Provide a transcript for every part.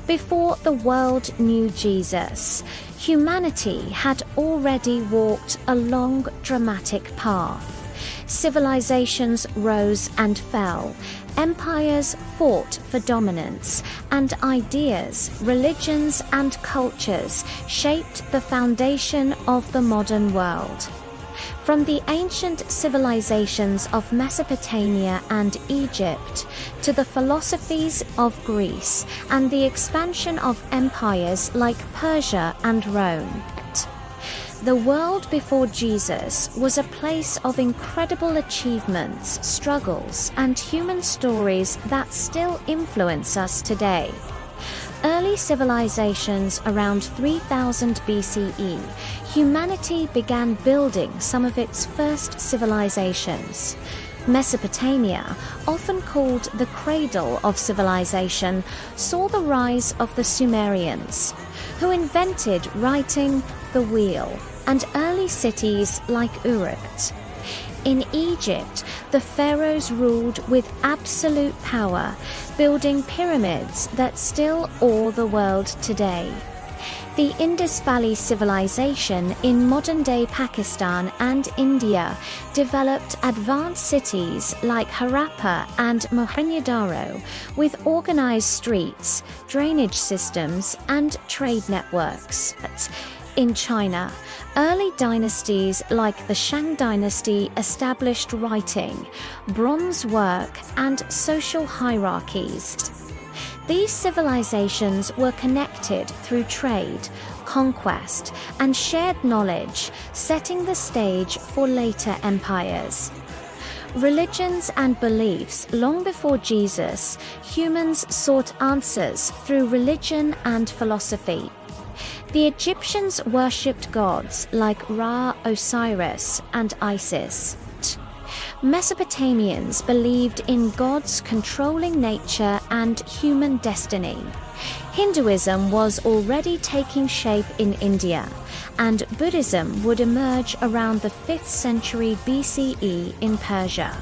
Before the world knew Jesus, humanity had already walked a long, dramatic path. Civilizations rose and fell, empires fought for dominance, and ideas, religions, and cultures shaped the foundation of the modern world. From the ancient civilizations of Mesopotamia and Egypt to the philosophies of Greece and the expansion of empires like Persia and Rome, the world before Jesus was a place of incredible achievements, struggles, and human stories that still influence us today. Early civilizations around 3000 BCE, humanity began building some of its first civilizations. Mesopotamia, often called the cradle of civilization, saw the rise of the Sumerians, who invented writing, the wheel, and early cities like Uruk. In Egypt, the pharaohs ruled with absolute power, building pyramids that still awe the world today. The Indus Valley Civilization in modern-day Pakistan and India developed advanced cities like Harappa and Mohenjo-daro, with organized streets, drainage systems, and trade networks. In China, early dynasties like the Shang dynasty established writing, bronze work, and social hierarchies. These civilizations were connected through trade, conquest, and shared knowledge, setting the stage for later empires. Religions and beliefs. Long before Jesus, humans sought answers through religion and philosophy. The Egyptians worshipped gods like Ra, Osiris, and Isis. Mesopotamians believed in gods controlling nature and human destiny. Hinduism was already taking shape in India, and Buddhism would emerge around the 5th century BCE in Persia.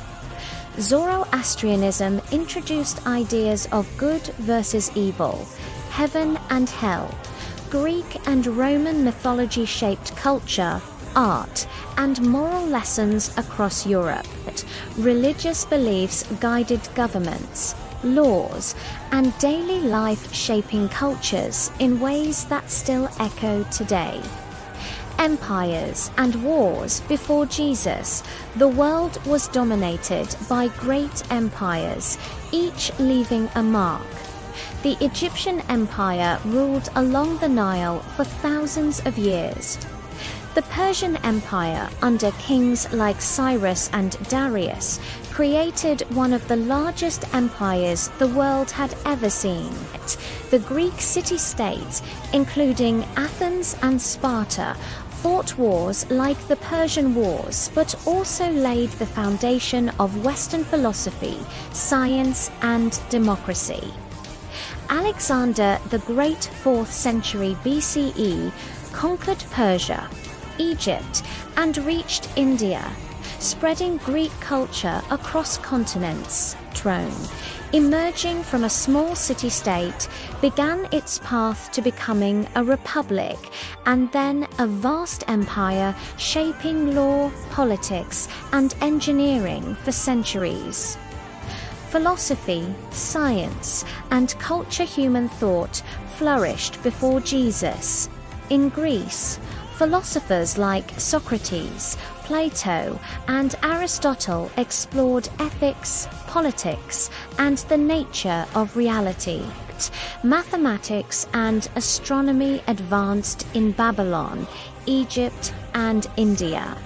Zoroastrianism introduced ideas of good versus evil, heaven and hell. Greek and Roman mythology shaped culture, art, and moral lessons across Europe. Religious beliefs guided governments, laws, and daily life, shaping cultures in ways that still echo today. Empires and wars. Before Jesus, the world was dominated by great empires, each leaving a mark. The Egyptian Empire ruled along the Nile for thousands of years. The Persian Empire, under kings like Cyrus and Darius, created one of the largest empires the world had ever seen. The Greek city-states, including Athens and Sparta, fought wars like the Persian Wars, but also laid the foundation of Western philosophy, science, and democracy. Alexander the Great, 4th century BCE, conquered Persia, Egypt, and reached India, spreading Greek culture across continents. Rome, emerging from a small city-state, began its path to becoming a republic, and then a vast empire shaping law, politics, and engineering for centuries. Philosophy, science, and culture. Human thought flourished before Jesus. In Greece, philosophers like Socrates, Plato, and Aristotle explored ethics, politics, and the nature of reality. Mathematics and astronomy advanced in Babylon, Egypt, and India.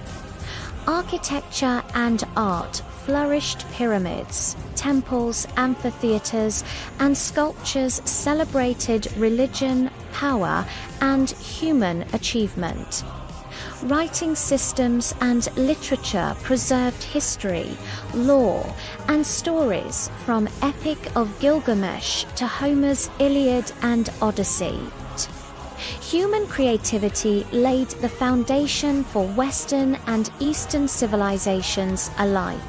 Architecture and art flourished. Pyramids, temples, amphitheaters, and sculptures celebrated religion, power, and human achievement. Writing systems and literature preserved history, law, and stories from Epic of Gilgamesh to Homer's Iliad and Odyssey. Human creativity laid the foundation for Western and Eastern civilizations alike.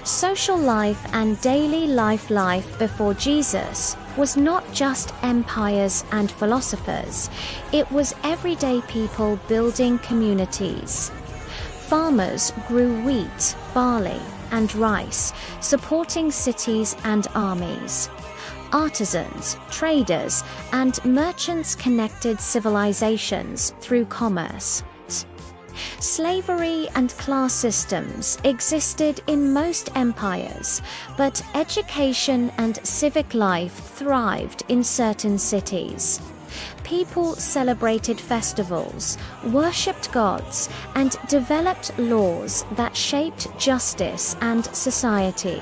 Social life and daily life. Before Jesus, was not just empires and philosophers, it was everyday people building communities. Farmers grew wheat, barley, and rice, supporting cities and armies. Artisans, traders, and merchants connected civilizations through commerce. Slavery and class systems existed in most empires, but education and civic life thrived in certain cities. People celebrated festivals, worshipped gods, and developed laws that shaped justice and society.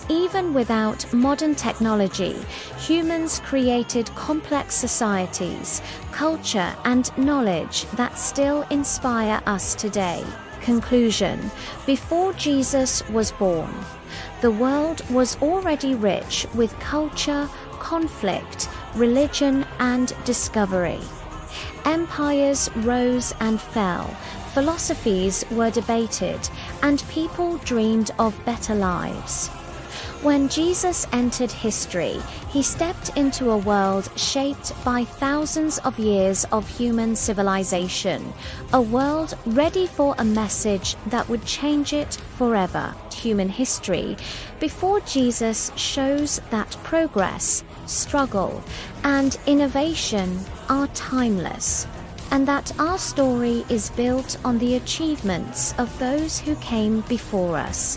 Even without modern technology, humans created complex societies, culture, and knowledge that still inspire us today. Conclusion: before Jesus was born, the world was already rich with culture, conflict, religion, and discovery. Empires rose and fell, philosophies were debated, and people dreamed of better lives. When Jesus entered history, he stepped into a world shaped by thousands of years of human civilization, a world ready for a message that would change it forever. Human history before Jesus shows that progress, struggle, and innovation are timeless, and that our story is built on the achievements of those who came before us.